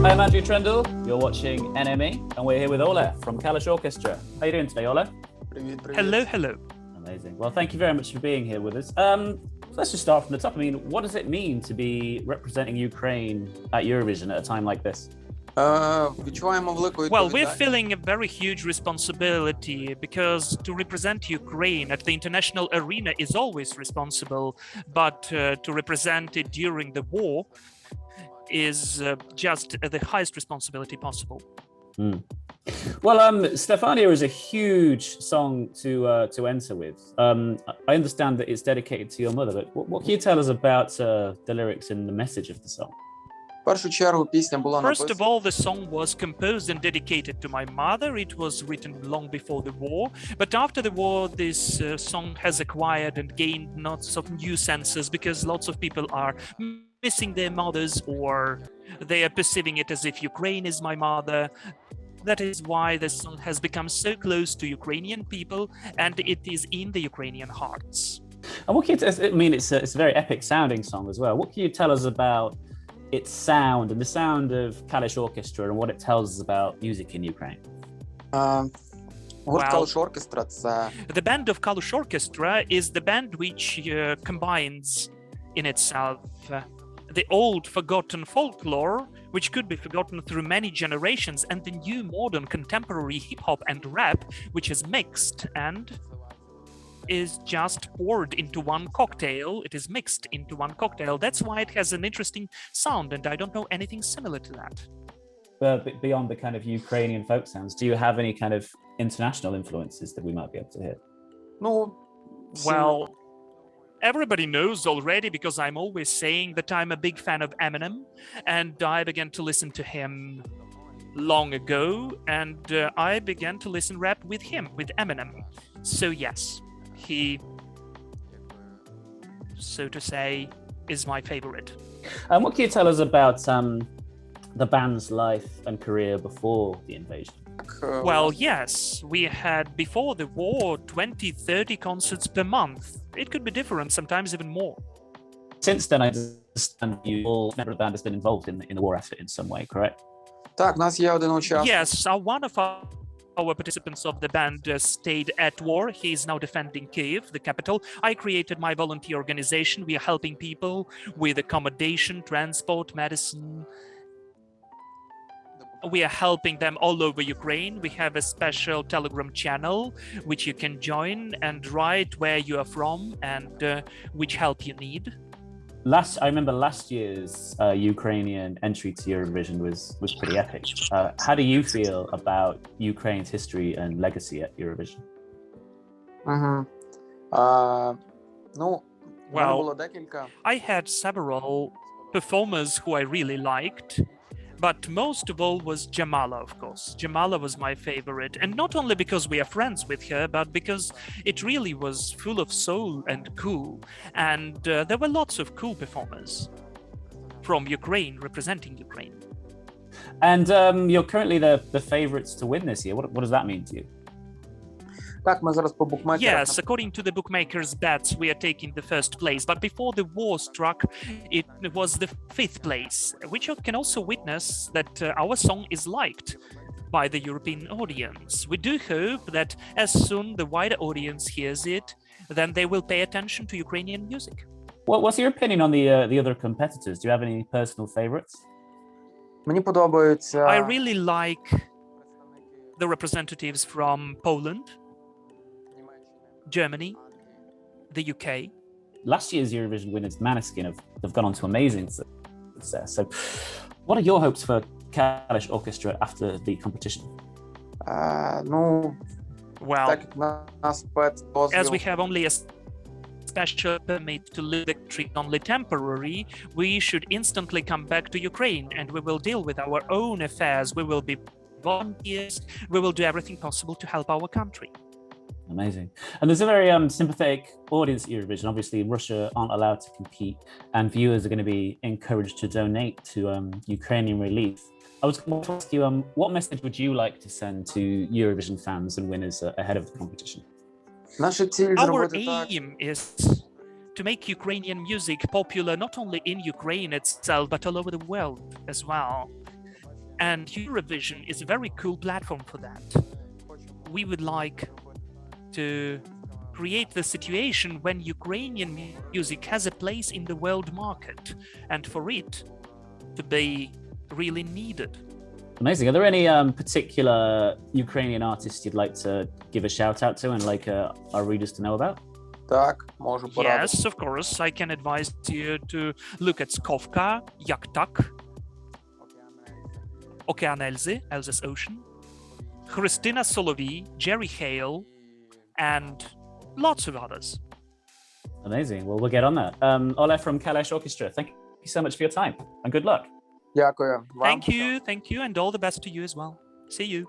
I'm Andrew Trendle, you're watching NME, and we're here with Ole from Kalush Orchestra. How are you doing today, Ole? Hello. Amazing. Well, thank you very much for being here with us. Let's just start from the top. I mean, what does it mean to be representing Ukraine at Eurovision at a time like this? Well, we're feeling a very huge responsibility because to represent Ukraine at the international arena is always responsible, but to represent it during the war is just the highest responsibility possible. Well, Stefania is a huge song to enter with. I understand that it's dedicated to your mother, but what can you tell us about the lyrics and the message of the song? First of all, the song was composed and dedicated to my mother. It was written long before the war, but after the war, this song has acquired and gained lots of new senses because lots of people are missing their mothers, or they are perceiving it as if Ukraine is my mother. That is why the song has become so close to Ukrainian people, and it is in the Ukrainian hearts. And what can you I mean, it's a very epic sounding song as well. What can you tell us about its sound and the sound of Kalush Orchestra and what it tells us about music in Ukraine? The band of Kalush Orchestra is the band which combines in itself the old forgotten folklore, which could be forgotten through many generations, and the new modern contemporary hip-hop and rap, which is mixed and is just poured into one cocktail. It is mixed into one cocktail. That's why it has an interesting sound, and I don't know anything similar to that. But beyond the kind of Ukrainian folk sounds, do you have any kind of international influences that we might be able to hear? Well, everybody knows already because I'm always saying that I'm a big fan of Eminem, and I began to listen to him long ago, and I began to listen rap with him, with Eminem. So yes, he, so to say, is my favorite. And what can you tell us about the band's life and career before the invasion? Well, yes, we had before the war 20-30 concerts per month. It could be different, sometimes even more. Since then, I understand you all member of the band has been involved in the war effort in some way, correct? Yes, one of our participants of the band stayed at war. He is now defending Kyiv, the capital. I created my volunteer organization. We are helping people with accommodation, transport, medicine. We are helping them all over Ukraine. We have a special Telegram channel which you can join and write where you are from and which help you need. I remember last year's Ukrainian entry to Eurovision was pretty epic. How do you feel about Ukraine's history and legacy at Eurovision? Well, I had several performers who I really liked, but most of all was Jamala, of course. Jamala was my favorite, and not only because we are friends with her, but because it really was full of soul and cool. And there were lots of cool performers from Ukraine, representing Ukraine. And you're currently the favorites to win this year. What does that mean to you? Yes, according to the bookmakers' bets, we are taking the first place. But before the war struck, it was the 5th place, which you can also witness that our song is liked by the European audience. We do hope that as soon the wider audience hears it, then they will pay attention to Ukrainian music. What's your opinion on the other competitors? Do you have any personal favorites? I really like the representatives from Poland, Germany, the UK. Last year's Eurovision winners, Maneskin, have gone on to amazing success. So what are your hopes for Kalush Orchestra after the competition? Well, as we have only a special permit to leave the country only temporary, we should instantly come back to Ukraine and we will deal with our own affairs. We will be volunteers. We will do everything possible to help our country. Amazing. And there's a very sympathetic audience at Eurovision. Obviously, Russia aren't allowed to compete, and viewers are going to be encouraged to donate to Ukrainian relief. I was going to ask you, what message would you like to send to Eurovision fans and winners ahead of the competition? Our aim is to make Ukrainian music popular not only in Ukraine itself, but all over the world as well. And Eurovision is a very cool platform for that. We would like to create the situation when Ukrainian music has a place in the world market, and for it to be really needed. Amazing. Are there any particular Ukrainian artists you'd like to give a shout out to and like our readers to know about? Так, можу порадити. Yes, of course, I can advise you to look at Skovka, Jak Tak, Okean Elzy, Elzy's Ocean, Christina Solovey, Jerry Hale, and lots of others. Amazing. Well, we'll get on that. Ola from Kalush Orchestra, thank you so much for your time and good luck. Дякую вам. Thank you, and all the best to you as well. See you.